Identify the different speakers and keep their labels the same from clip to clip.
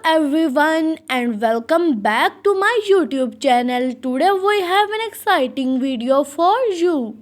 Speaker 1: everyone and welcome back to my YouTube channel. Today we have an exciting video for you.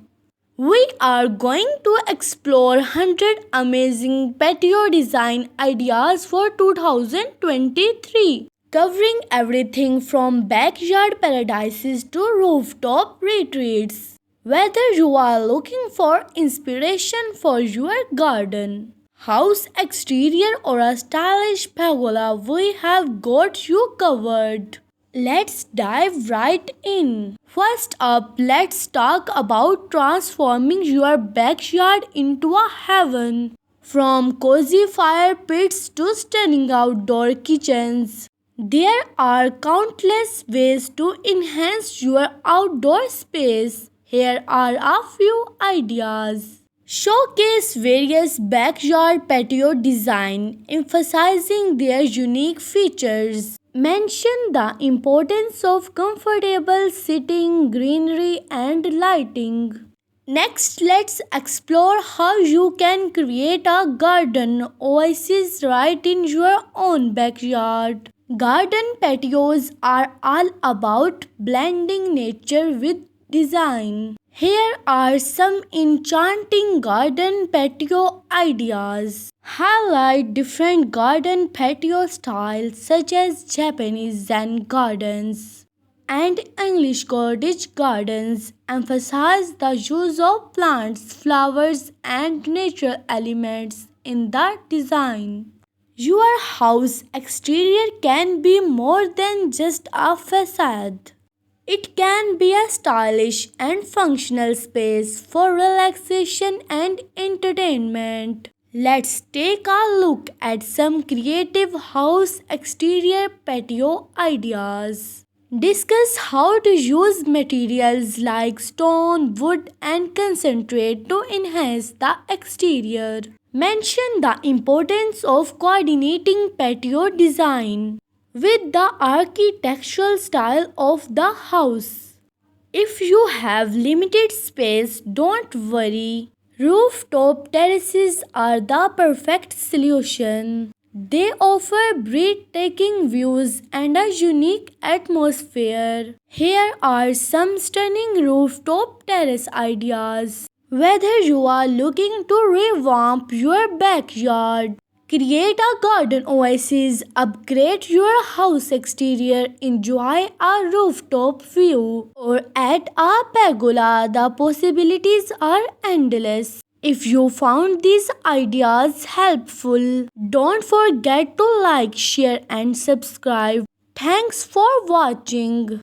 Speaker 1: We are going to explore 100 amazing patio design ideas for 2023, covering everything from backyard paradises to rooftop retreats. Whether you are looking for inspiration for your garden, house exterior or a stylish pergola, we have got you covered. Let's dive right in. First up, let's talk about transforming your backyard into a heaven. From cozy fire pits to stunning outdoor kitchens, there are countless ways to enhance your outdoor space. Here are a few ideas. Showcase various backyard patio design, emphasizing their unique features. Mention the importance of comfortable sitting, greenery, and lighting. Next, let's explore how you can create a garden oasis right in your own backyard. Garden patios are all about blending nature with design. Here are some enchanting garden patio ideas. Highlight different garden patio styles such as Japanese Zen gardens and English cottage gardens. Emphasize the use of plants, flowers, and natural elements in the design. Your house exterior can be more than just a facade. It can be a stylish and functional space for relaxation and entertainment. Let's take a look at some creative house exterior patio ideas. Discuss how to use materials like stone, wood, and concentrate to enhance the exterior. Mention the importance of coordinating patio design with the architectural style of the house. If you have limited space, don't worry. Rooftop terraces are the perfect solution. They offer breathtaking views and a unique atmosphere. Here are some stunning rooftop terrace ideas. Whether you are looking to revamp your backyard, create a garden oasis, upgrade your house exterior, enjoy a rooftop view, or add a pergola, the possibilities are endless. If you found these ideas helpful, don't forget to like, share, and subscribe. Thanks for watching.